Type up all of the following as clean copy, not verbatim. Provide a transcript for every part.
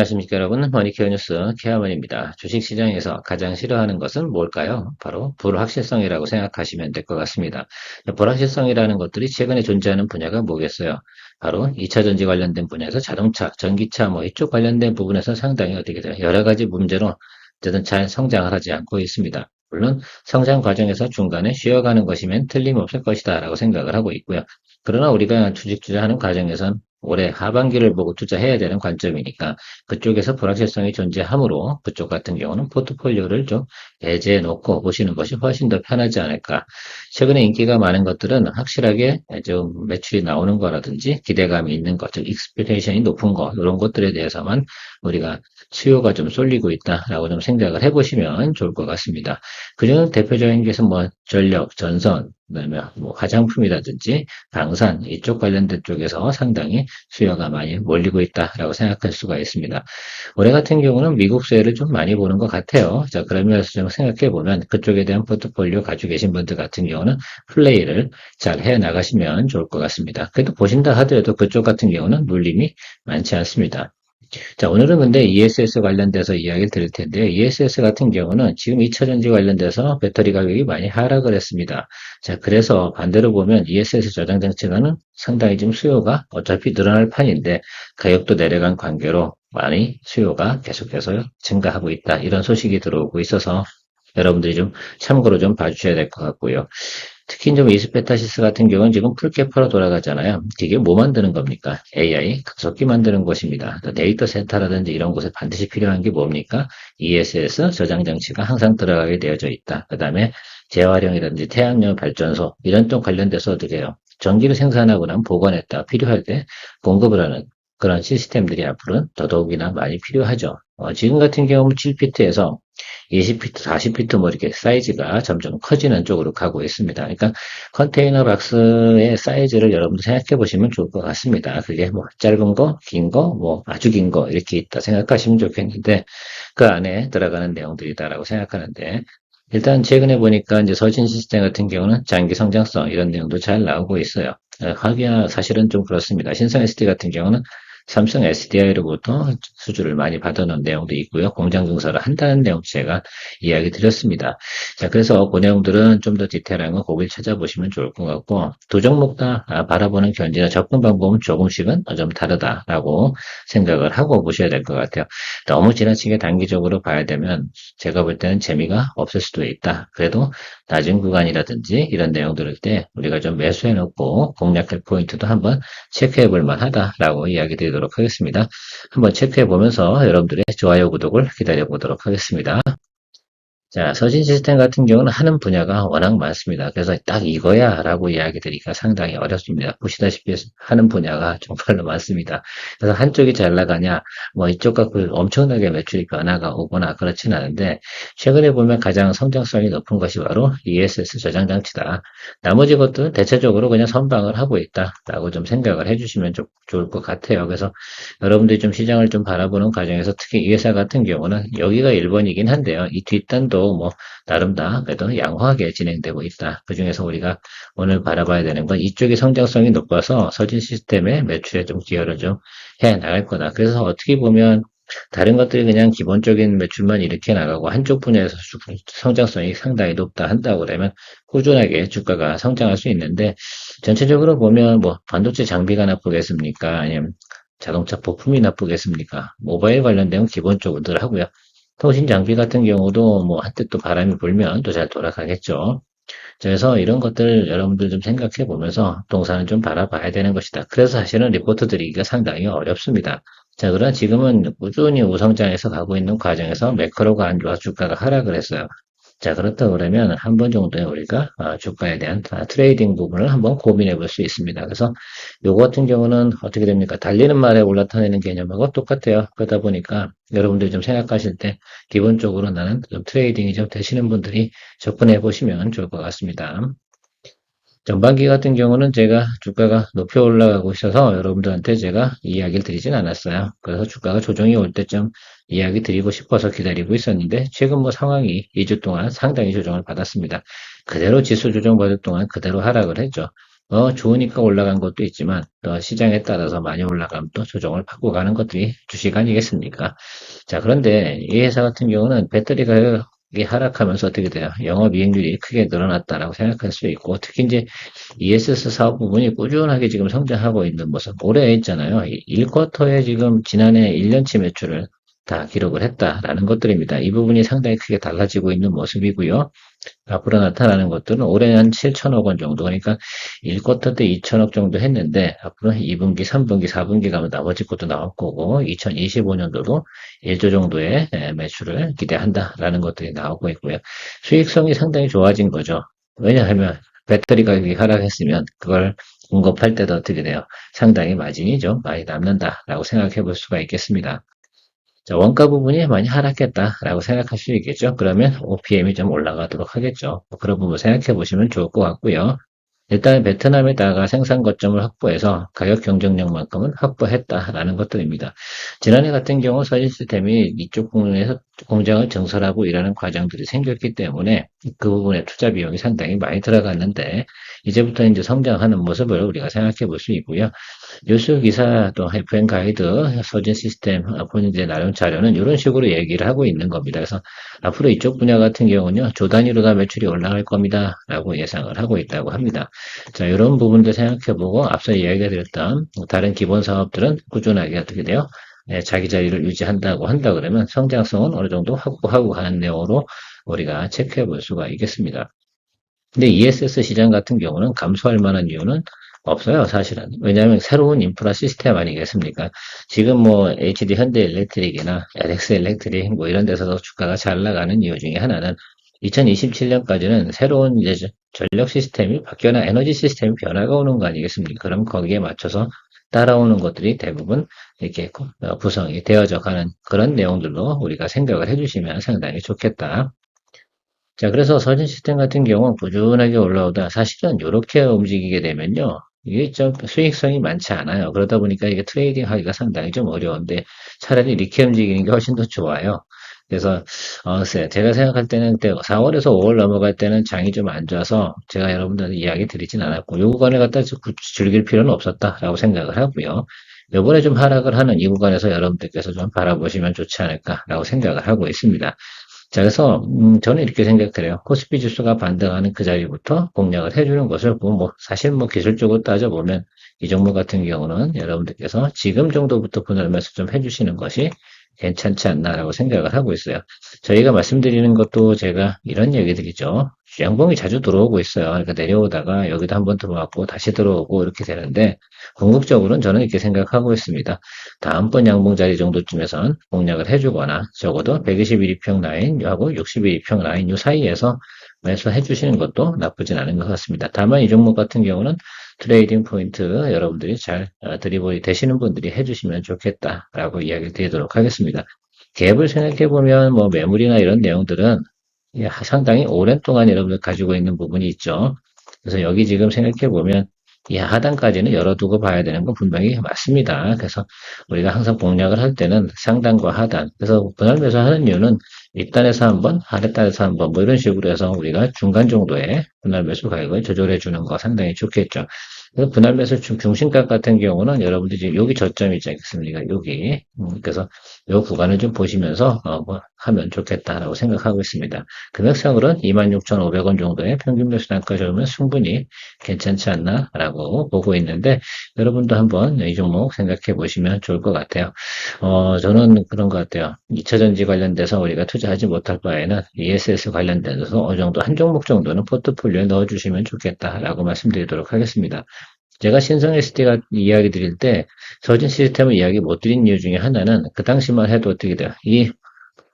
안녕하십니까 여러분. 머니케어 뉴스 케어먼입니다. 주식시장에서 가장 싫어하는 것은 뭘까요? 바로 불확실성이라고 생각하시면 될 것 같습니다. 불확실성이라는 것들이 최근에 존재하는 분야가 뭐겠어요? 바로 2차전지 관련된 분야에서 자동차, 전기차 뭐 이쪽 관련된 부분에서 상당히 어떻게 돼요? 여러 가지 문제로 어쨌든 잘 성장을 하지 않고 있습니다. 물론 성장 과정에서 중간에 쉬어가는 것이면 틀림없을 것이다 라고 생각을 하고 있고요. 그러나 우리가 주식 투자하는 과정에선 올해 하반기를 보고 투자해야 되는 관점이니까 그쪽에서 불확실성이 존재하므로 그쪽 같은 경우는 포트폴리오를 좀 배제해 놓고 보시는 것이 훨씬 더 편하지 않을까. 최근에 인기가 많은 것들은 확실하게 좀 매출이 나오는 거라든지 기대감이 있는 것, 즉 익스펙테이션이 높은 거 이런 것들에 대해서만 우리가 수요가 좀 쏠리고 있다라고 좀 생각을 해보시면 좋을 것 같습니다. 그중 대표적인 것은 뭐 전력, 전선, 그다음에 뭐 화장품이라든지 방산 이쪽 관련된 쪽에서 상당히 수요가 많이 몰리고 있다라고 생각할 수가 있습니다. 올해 같은 경우는 미국 세를 좀 많이 보는 것 같아요. 자, 그러면서 좀 생각해 보면 그쪽에 대한 포트폴리오 가지고 계신 분들 같은 경우는 플레이를 잘 해 나가시면 좋을 것 같습니다. 그래도 보신다 하더라도 그쪽 같은 경우는 눌림이 많지 않습니다. 자, 오늘은 근데 ESS 관련돼서 이야기를 드릴 텐데요. ESS 같은 경우는 지금 2차전지 관련돼서 배터리 가격이 많이 하락을 했습니다. 자, 그래서 반대로 보면 ESS 저장 장치가는 상당히 좀 수요가 어차피 늘어날 판인데 가격도 내려간 관계로 많이 수요가 계속해서 증가하고 있다. 이런 소식이 들어오고 있어서 여러분들이 좀 참고로 좀 봐주셔야 될 것 같고요. 특히 좀 이스페타시스 같은 경우는 지금 풀캐파로 돌아가잖아요. 이게 뭐 만드는 겁니까? AI, 급속히 만드는 곳입니다. 데이터 센터라든지 이런 곳에 반드시 필요한 게 뭡니까? ESS 저장 장치가 항상 들어가게 되어져 있다. 그 다음에 재활용이라든지 태양열 발전소 이런 쪽 관련돼서 어떻게 해요? 전기를 생산하고 나면 보관했다 필요할 때 공급을 하는 그런 시스템들이 앞으로는 더더욱이나 많이 필요하죠. 지금 같은 경우는 7피트에서 20피트, 40피트 뭐 이렇게 사이즈가 점점 커지는 쪽으로 가고 있습니다. 그러니까 컨테이너 박스의 사이즈를 여러분들 생각해 보시면 좋을 것 같습니다. 그게 뭐 짧은 거, 긴 거, 뭐 아주 긴 거 이렇게 있다 생각하시면 좋겠는데 그 안에 들어가는 내용들이다라고 생각하는데 일단 최근에 보니까 이제 서진 시스템 같은 경우는 장기 성장성 이런 내용도 잘 나오고 있어요. 하기야 사실은 좀 그렇습니다. 신성 SD 같은 경우는 삼성 SDI로부터 수주를 많이 받아놓은 내용도 있고요. 공장 증설을 한다는 내용 제가 이야기 드렸습니다. 자, 그래서 그 내용들은 좀 더 디테일한 거 거길 찾아보시면 좋을 것 같고 두 종목 다 바라보는 견지나 접근 방법은 조금씩은 좀 다르다라고 생각을 하고 보셔야 될 것 같아요. 너무 지나치게 단기적으로 봐야 되면 제가 볼 때는 재미가 없을 수도 있다. 그래도 낮은 구간이라든지 이런 내용들을 때 우리가 좀 매수해 놓고 공략할 포인트도 한번 체크해 볼 만하다라고 이야기 드리도록 하겠습니다. 한번 체크해 보면서 여러분들의 좋아요, 구독을 기다려 보도록 하겠습니다. 자, 서진 시스템 같은 경우는 하는 분야가 워낙 많습니다. 그래서 딱 이거야 라고 이야기 드리기가 상당히 어렵습니다. 보시다시피 하는 분야가 정말로 많습니다. 그래서 한쪽이 잘 나가냐, 뭐 이쪽과 그 엄청나게 매출이 변화가 오거나 그렇진 않은데, 최근에 보면 가장 성장성이 높은 것이 바로 ESS 저장 장치다. 나머지 것들은 대체적으로 그냥 선방을 하고 있다라고 좀 생각을 해주시면 좋을 것 같아요. 그래서 여러분들이 좀 시장을 좀 바라보는 과정에서 특히 이 회사 같은 경우는 여기가 1번이긴 한데요. 이 뒷단도 뭐 나름 다 그래도 양호하게 진행되고 있다. 그중에서 우리가 오늘 바라봐야 되는 건 이쪽이 성장성이 높아서 서진 시스템의 매출에 좀 기여를 좀 해 나갈 거다. 그래서 어떻게 보면 다른 것들이 그냥 기본적인 매출만 이렇게 나가고 한쪽 분야에서 성장성이 상당히 높다 한다고 그러면 꾸준하게 주가가 성장할 수 있는데 전체적으로 보면 뭐 반도체 장비가 나쁘겠습니까? 아니면 자동차 부품이 나쁘겠습니까? 모바일 관련된 건 기본적으로 늘 하고요. 통신 장비 같은 경우도 뭐 한때 또 바람이 불면 또 잘 돌아가겠죠. 그래서 이런 것들 여러분들 좀 생각해 보면서 동사는 좀 바라봐야 되는 것이다. 그래서 사실은 리포트 드리기가 상당히 어렵습니다. 자, 그러나 지금은 꾸준히 우성장에서 가고 있는 과정에서 매크로가 안 좋아서 주가가 하락을 했어요. 자, 그렇다 그러면 한 번 정도에 우리가 주가에 대한 트레이딩 부분을 한번 고민해 볼 수 있습니다. 그래서 요거 같은 경우는 어떻게 됩니까? 달리는 말에 올라타내는 개념하고 똑같아요. 그러다 보니까 여러분들이 좀 생각하실 때 기본적으로 나는 좀 트레이딩이 좀 되시는 분들이 접근해 보시면 좋을 것 같습니다. 전반기 같은 경우는 제가 주가가 높이 올라가고 있어서 여러분들한테 제가 이야기를 드리진 않았어요. 그래서 주가가 조정이 올 때쯤 이야기 드리고 싶어서 기다리고 있었는데 최근 뭐 상황이 2주 동안 상당히 조정을 받았습니다. 그대로 지수 조정 받을 동안 그대로 하락을 했죠. 좋으니까 올라간 것도 있지만, 또 시장에 따라서 많이 올라가면 또 조정을 받고 가는 것들이 주식 아니겠습니까? 자, 그런데 이 회사 같은 경우는 배터리 가격이 하락하면서 어떻게 돼요? 영업이익률이 크게 늘어났다라고 생각할 수 있고, 특히 이제 ESS 사업 부분이 꾸준하게 지금 성장하고 있는 모습, 올해 있잖아요. 1쿼터에 지금 지난해 1년치 매출을 다 기록을 했다라는 것들입니다. 이 부분이 상당히 크게 달라지고 있는 모습이고요. 앞으로 나타나는 것들은 올해 한 7천억 원 정도, 그러니까 1쿼터 때 2천억 정도 했는데 앞으로 2분기, 3분기, 4분기 가면 나머지 것도 나올 거고 2025년도도 1조 정도의 매출을 기대한다라는 것들이 나오고 있고요. 수익성이 상당히 좋아진 거죠. 왜냐하면 배터리 가격이 하락했으면 그걸 공급할 때도 어떻게 돼요? 상당히 마진이 좀 많이 남는다라고 생각해 볼 수가 있겠습니다. 자, 원가 부분이 많이 하락했다라고 생각할 수 있겠죠. 그러면 OPM이 좀 올라가도록 하겠죠. 뭐 그런 부분 생각해 보시면 좋을 것 같고요. 일단 베트남에다가 생산 거점을 확보해서 가격 경쟁력만큼은 확보했다라는 것들입니다. 지난해 같은 경우 서진 시스템이 이쪽 부분에서 공장을 증설하고 일하는 과정들이 생겼기 때문에 그 부분에 투자 비용이 상당히 많이 들어갔는데 이제부터 이제 성장하는 모습을 우리가 생각해 볼 수 있고요. 뉴스 기사 또 FM 가이드, 서진 시스템, 본인들의 나름 자료는 이런 식으로 얘기를 하고 있는 겁니다. 그래서 앞으로 이쪽 분야 같은 경우는요, 조 단위로 다 매출이 올라갈 겁니다. 라고 예상을 하고 있다고 합니다. 자, 이런 부분들 생각해보고 앞서 이야기가 드렸던 다른 기본 사업들은 꾸준하게 어떻게 돼요? 자기 자리를 유지한다고 한다 그러면 성장성은 어느 정도 확보하고 가는 내용으로 우리가 체크해 볼 수가 있겠습니다. 근데 ESS 시장 같은 경우는 감소할 만한 이유는 없어요, 사실은. 왜냐하면 새로운 인프라 시스템 아니겠습니까? 지금 뭐 HD 현대 일렉트릭이나 LX 일렉트릭 뭐 이런 데서도 주가가 잘 나가는 이유 중에 하나는 2027년까지는 새로운 이제 전력 시스템이 바뀌거나 에너지 시스템이 변화가 오는 거 아니겠습니까? 그럼 거기에 맞춰서 따라오는 것들이 대부분 이렇게 구성이 되어져 가는 그런 내용들로 우리가 생각을 해주시면 상당히 좋겠다. 자, 그래서 서진 시스템 같은 경우는 꾸준하게 올라오다 사실은 이렇게 움직이게 되면요. 이게 좀 수익성이 많지 않아요. 그러다 보니까 이게 트레이딩 하기가 상당히 좀 어려운데 차라리 이렇게 움직이는 게 훨씬 더 좋아요. 그래서 글쎄요. 제가 생각할 때는 그때 4월에서 5월 넘어갈 때는 장이 좀 안 좋아서 제가 여러분들한테 이야기 드리진 않았고 요 구간에 갖다 즐길 필요는 없었다라고 생각을 하고요. 요번에 좀 하락을 하는 이 구간에서 여러분들께서 좀 바라보시면 좋지 않을까라고 생각을 하고 있습니다. 자, 그래서 저는 이렇게 생각해요. 코스피 지수가 반등하는 그 자리부터 공략을 해주는 것을 사실 뭐 기술적으로 따져보면 이 종목 같은 경우는 여러분들께서 지금 정도부터 분할 매수 좀 해주시는 것이 괜찮지 않나라고 생각을 하고 있어요. 저희가 말씀드리는 것도 제가 이런 얘기들이죠. 양봉이 자주 들어오고 있어요. 그러니까 내려오다가 여기도 한번 들어왔고 다시 들어오고 이렇게 되는데 궁극적으로는 저는 이렇게 생각하고 있습니다. 다음번 양봉 자리 정도쯤에선 공략을 해주거나 적어도 121이평 라인하고 61이평 라인 요 사이에서 매수해 주시는 것도 나쁘진 않은 것 같습니다. 다만 이 종목 같은 경우는 트레이딩 포인트 여러분들이 잘 드리블이 되시는 분들이 해주시면 좋겠다라고 이야기를 드리도록 하겠습니다. 갭을 생각해 보면 뭐 매물이나 이런 내용들은 상당히 오랜 동안 여러분들 가지고 있는 부분이 있죠. 그래서 여기 지금 생각해 보면 이 하단까지는 열어두고 봐야 되는 건 분명히 맞습니다. 그래서 우리가 항상 공략을 할 때는 상단과 하단, 그래서 분할 매수하는 이유는 윗단에서 한번, 아랫단에서 한번, 뭐 이런 식으로 해서 우리가 중간 정도의 분할 매수 가격을 조절해 주는 거 상당히 좋겠죠. 그래서 분할 매수 중심가 같은 경우는 여러분들이 지금 여기 저점이 있지 않겠습니까? 여기. 그래서 이 구간을 좀 보시면서 뭐 하면 좋겠다라고 생각하고 있습니다. 금액상으로는 26,500원 정도의 평균 매수 단가 잡으면 충분히 괜찮지 않나라고 보고 있는데 여러분도 한번 이 종목 생각해 보시면 좋을 것 같아요. 저는 그런 것 같아요. 2차전지 관련돼서 우리가 투자하지 못할 바에는 ESS 관련돼서 어느 정도 한 종목 정도는 포트폴리오에 넣어주시면 좋겠다라고 말씀드리도록 하겠습니다. 제가 신성 SD가 이야기 드릴 때 서진 시스템을 이야기 못 드린 이유 중에 하나는 그 당시만 해도 어떻게 돼요? 이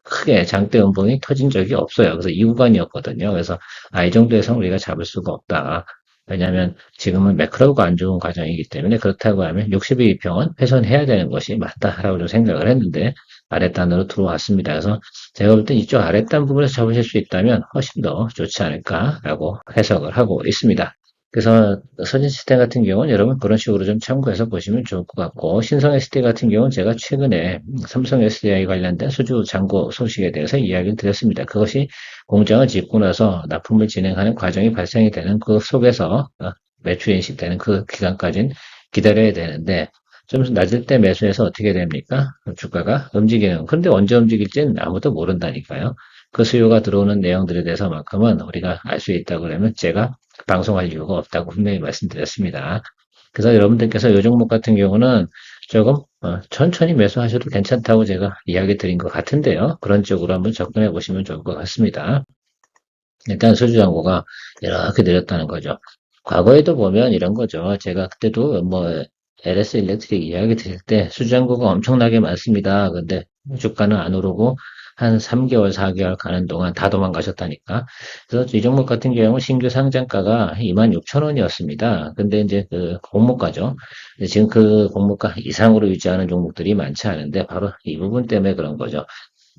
크게 장대 음봉이 터진 적이 없어요. 그래서 이 구간이었거든요. 그래서 이 정도에서 우리가 잡을 수가 없다. 왜냐하면 지금은 매크로가 안 좋은 과정이기 때문에 그렇다고 하면 62평은 훼손해야 되는 것이 맞다라고 좀 생각을 했는데 아랫단으로 들어왔습니다. 그래서 제가 볼 땐 이쪽 아랫단 부분에서 잡으실 수 있다면 훨씬 더 좋지 않을까라고 해석을 하고 있습니다. 그래서 서진 시스템 같은 경우는 여러분 그런 식으로 좀 참고해서 보시면 좋을 것 같고 신성 ST 같은 경우는 제가 최근에 삼성 SDI 관련된 수주 잔고 소식에 대해서 이야기를 드렸습니다. 그것이 공장을 짓고 나서 납품을 진행하는 과정이 발생이 되는 그 속에서 매출이 인식되는 그 기간까지는 기다려야 되는데 좀 낮을 때 매수해서 어떻게 됩니까? 주가가 움직이는. 그런데 언제 움직일지는 아무도 모른다니까요. 그 수요가 들어오는 내용들에 대해서만큼은 우리가 알 수 있다고 그러면 제가 방송할 이유가 없다고 분명히 말씀드렸습니다. 그래서 여러분들께서 이 종목 같은 경우는 조금 천천히 매수하셔도 괜찮다고 제가 이야기 드린 것 같은데요. 그런 쪽으로 한번 접근해 보시면 좋을 것 같습니다. 일단 수주잔고가 이렇게 내렸다는 거죠. 과거에도 보면 이런 거죠. 제가 그때도 뭐 LS 일렉트릭 이야기 드릴 때 수주잔고가 엄청나게 많습니다. 근데 주가는 안 오르고 한 3개월, 4개월 가는 동안 다 도망가셨다니까. 그래서 이 종목 같은 경우는 신규 상장가가 26,000원이었습니다. 근데 이제 그 공모가죠. 근데 지금 그 공모가 이상으로 유지하는 종목들이 많지 않은데 바로 이 부분 때문에 그런 거죠.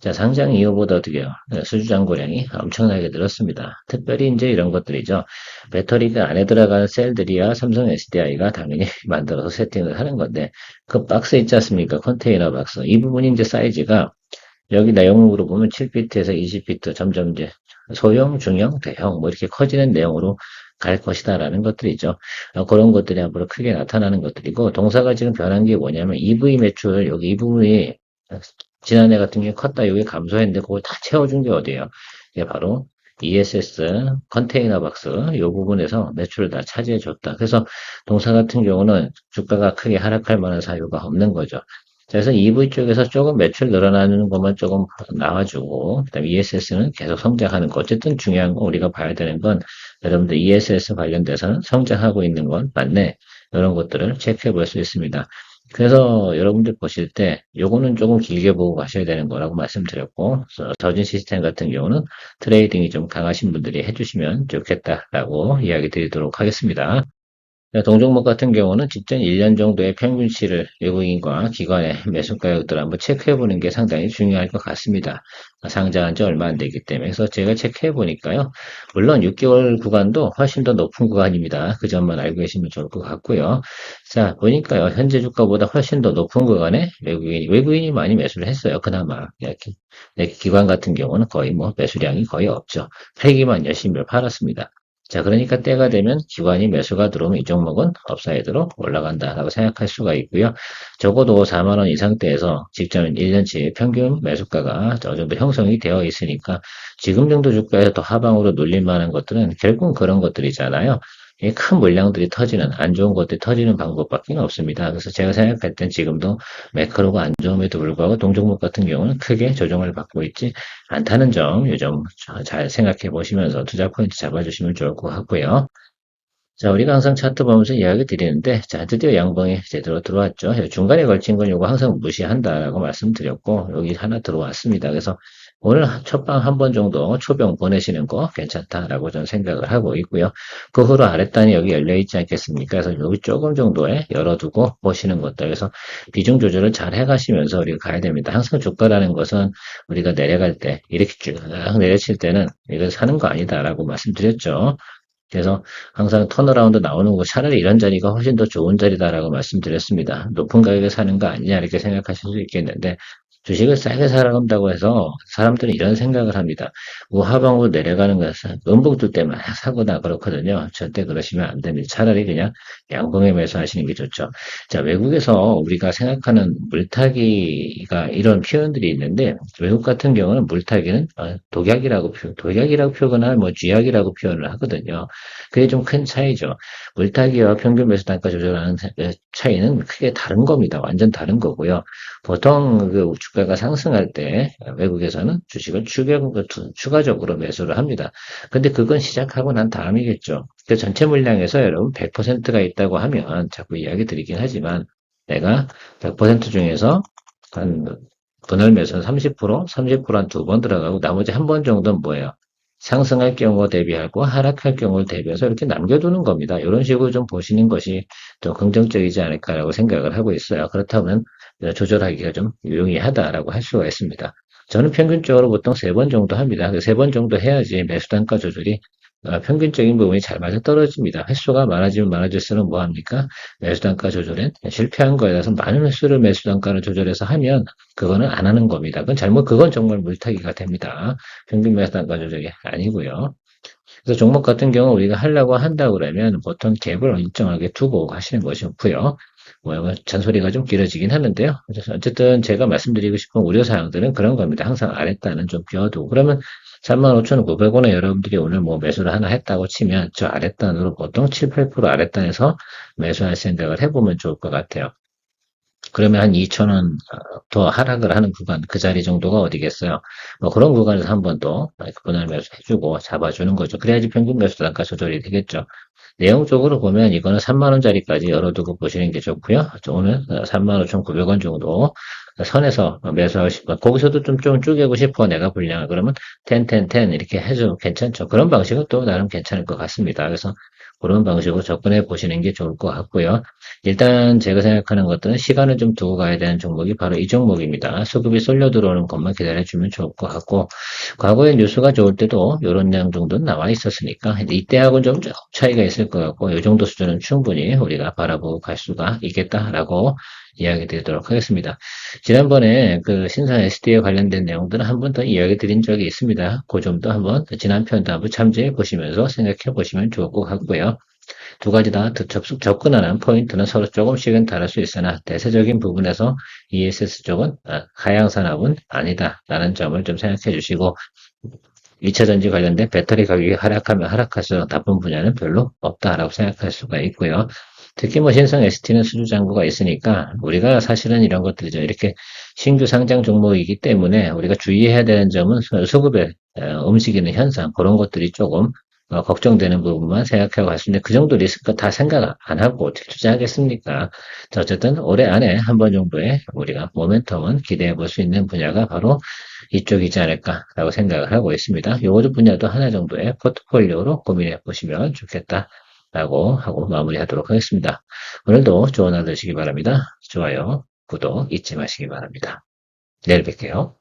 자, 상장 이후보다 어떻게 해요? 수주 잔고량이 엄청나게 늘었습니다. 특별히 이제 이런 것들이죠. 배터리가 안에 들어가는 셀들이야 삼성 SDI가 당연히 만들어서 세팅을 하는 건데, 그 박스 있지 않습니까? 컨테이너 박스. 이 부분이 이제 사이즈가 여기 내용으로 보면 7비트에서 20비트 점점 이제 소형, 중형, 대형 뭐 이렇게 커지는 내용으로 갈 것이다라는 것들이죠. 그런 것들이 앞으로 크게 나타나는 것들이고 동사가 지금 변한 게 뭐냐면 EV 매출 여기 이 부분이 지난해 같은 경우에 컸다 여기 감소했는데 그걸 다 채워준 게 어디예요? 이게 바로 ESS 컨테이너 박스 이 부분에서 매출을 다 차지해 줬다. 그래서 동사 같은 경우는 주가가 크게 하락할 만한 사유가 없는 거죠. 그래서 EV 쪽에서 조금 매출 늘어나는 것만 조금 나와주고, 그다음에 ESS는 계속 성장하는 거. 어쨌든 중요한 건 우리가 봐야 되는 건 여러분들 ESS 관련돼서는 성장하고 있는 건 맞네. 이런 것들을 체크해 볼 수 있습니다. 그래서 여러분들 보실 때 요거는 조금 길게 보고 가셔야 되는 거라고 말씀드렸고, 저진 시스템 같은 경우는 트레이딩이 좀 강하신 분들이 해주시면 좋겠다라고 이야기 드리도록 하겠습니다. 동종목 같은 경우는 직전 1년 정도의 평균치를 외국인과 기관의 매수 가격들을 한번 체크해 보는 게 상당히 중요할 것 같습니다. 상장한 지 얼마 안 되기 때문에. 그래서 제가 체크해 보니까요. 물론 6개월 구간도 훨씬 더 높은 구간입니다. 그 점만 알고 계시면 좋을 것 같고요. 자, 보니까요. 현재 주가보다 훨씬 더 높은 구간에 외국인이 많이 매수를 했어요. 그나마. 이렇게. 기관 같은 경우는 거의 뭐 매수량이 거의 없죠. 팔기만 열심히 팔았습니다. 자, 그러니까 때가 되면 기관이 매수가 들어오면 이 종목은 업사이드로 올라간다라고 생각할 수가 있고요. 적어도 4만 원 이상대에서 직전 1년치 평균 매수가가 어느 정도 형성이 되어 있으니까 지금 정도 주가에서 더 하방으로 눌릴 만한 것들은 결국은 그런 것들이잖아요. 이 큰 물량들이 터지는 안 좋은 것들이 터지는 방법밖에 없습니다. 그래서 제가 생각할 땐 지금도 매크로가 안 좋음에도 불구하고 동종목 같은 경우는 크게 조정을 받고 있지 않다는 점, 이 점 잘 생각해 보시면서 투자 포인트 잡아주시면 좋을 것 같고요. 자, 우리가 항상 차트 보면서 이야기 드리는데, 자, 드디어 양봉이 제대로 들어왔죠. 중간에 걸친 건 이거 항상 무시한다라고 말씀드렸고, 여기 하나 들어왔습니다. 그래서 오늘 첫방 한 번 정도 초병 보내시는 거 괜찮다라고 저는 생각을 하고 있고요. 그 후로 아랫단이 여기 열려 있지 않겠습니까? 그래서 여기 조금 정도에 열어두고 보시는 것들. 그래서 비중 조절을 잘 해가시면서 우리가 가야 됩니다. 항상 주가라는 것은 우리가 내려갈 때, 이렇게 쭉 내려칠 때는 이거 사는 거 아니다라고 말씀드렸죠. 그래서 항상 턴어라운드 나오는 거 차라리 이런 자리가 훨씬 더 좋은 자리다라고 말씀드렸습니다. 높은 가격에 사는 거 아니냐 이렇게 생각하실 수 있겠는데 주식을 싸게 사랑한다고 해서 사람들은 이런 생각을 합니다. 우하방으로 내려가는 것은 음봉 뜰 때만 사거나 그렇거든요. 절대 그러시면 안 됩니다. 차라리 그냥 양봉에 매수하시는 게 좋죠. 자, 외국에서 우리가 생각하는 물타기가 이런 표현들이 있는데 외국 같은 경우는 물타기는 독약이라고 표현할 뭐 쥐약이라고 표현을 하거든요. 그게 좀 큰 차이죠. 물타기와 평균 매수 단가 조절하는 차이는 크게 다른 겁니다. 완전 다른 거고요. 보통 그 주가가 상승할 때 외국에서는 주식을 추가적으로 매수를 합니다. 근데 그건 시작하고 난 다음이겠죠. 그 전체 물량에서 여러분 100%가 있다고 하면 자꾸 이야기 드리긴 하지만 내가 100% 중에서 한 분할 매수는 30%, 30%한 두 번 들어가고 나머지 한 번 정도는 뭐예요? 상승할 경우 대비하고 하락할 경우를 대비해서 이렇게 남겨두는 겁니다. 이런 식으로 좀 보시는 것이 좀 긍정적이지 않을까라고 생각을 하고 있어요. 그렇다면 조절하기가 좀 유용하다라고 할 수가 있습니다. 저는 평균적으로 보통 세 번 정도 합니다. 세 번 정도 해야지 매수 단가 조절이 평균적인 부분이 잘 맞아떨어집니다. 횟수가 많아지면 많아질수록 뭐합니까? 매수 단가 조절엔 실패한 거에 대해서 많은 횟수를 매수 단가를 조절해서 하면 그거는 안 하는 겁니다. 그건 정말 물타기가 됩니다. 평균 매수 단가 조절이 아니고요. 그래서 종목 같은 경우 우리가 하려고 한다 그러면 보통 갭을 일정하게 두고 하시는 것이 좋고요. 뭐 잔소리가 좀 길어지긴 하는데요. 그래서 어쨌든 제가 말씀드리고 싶은 우려사항들은 그런 겁니다. 항상 아랫단은 좀 비워두고 그러면 35,900원에 여러분들이 오늘 뭐 매수를 하나 했다고 치면 저 아랫단으로 보통 7, 8% 아랫단에서 매수할 생각을 해보면 좋을 것 같아요. 그러면 한 2,000원 더 하락을 하는 구간, 그 자리 정도가 어디겠어요? 뭐 그런 구간에서 한 번 더 분할 매수 해주고 잡아주는 거죠. 그래야지 평균 매수 단가 조절이 되겠죠. 내용적으로 보면 이거는 3만 원짜리까지 열어두고 보시는 게 좋고요. 오늘 35,900원 정도 선에서 매수하고 싶어. 거기서도 좀 쪼개고 싶어. 내가 불량을. 그러면 10, 10, 10 이렇게 해도 괜찮죠. 그런 방식은 또 나름 괜찮을 것 같습니다. 그래서 그런 방식으로 접근해 보시는 게 좋을 것 같고요. 일단 제가 생각하는 것들은 시간을 좀 두고 가야 되는 종목이 바로 이 종목입니다. 수급이 쏠려 들어오는 것만 기다려주면 좋을 것 같고, 과거에 뉴스가 좋을 때도 이런 양 정도는 나와 있었으니까, 이때하고는 좀 차이가 있을 것 같고, 이 정도 수준은 충분히 우리가 바라보고 갈 수가 있겠다라고 이야기 드리도록 하겠습니다. 지난번에 그 신산 SD에 관련된 내용들은 한 번 더 이야기 드린 적이 있습니다. 그 점도 한번 지난 편도 한번 참조해 보시면서 생각해 보시면 좋을 것 같고요. 두 가지 다 접근하는 포인트는 서로 조금씩은 다를 수 있으나 대세적인 부분에서 ESS 쪽은 하향 산업은 아니다라는 점을 좀 생각해 주시고 2차전지 관련된 배터리 가격이 하락하면 하락할수록 나쁜 분야는 별로 없다라고 생각할 수가 있고요. 특히 뭐 신성 ST는 수주 잔고가 있으니까 우리가 사실은 이런 것들이죠. 이렇게 신규 상장 종목이기 때문에 우리가 주의해야 되는 점은 수급에 움직이는 현상 그런 것들이 조금 걱정되는 부분만 생각하고 갔습니다. 그 정도 리스크 다 생각 안 하고 어떻게 투자하겠습니까? 자, 어쨌든 올해 안에 한 번 정도의 우리가 모멘텀은 기대해 볼 수 있는 분야가 바로 이쪽이지 않을까라고 생각을 하고 있습니다. 요거 분야도 하나 정도의 포트폴리오로 고민해 보시면 좋겠다라고 하고 마무리하도록 하겠습니다. 오늘도 좋은 하루 되시기 바랍니다. 좋아요, 구독 잊지 마시기 바랍니다. 내일 뵐게요.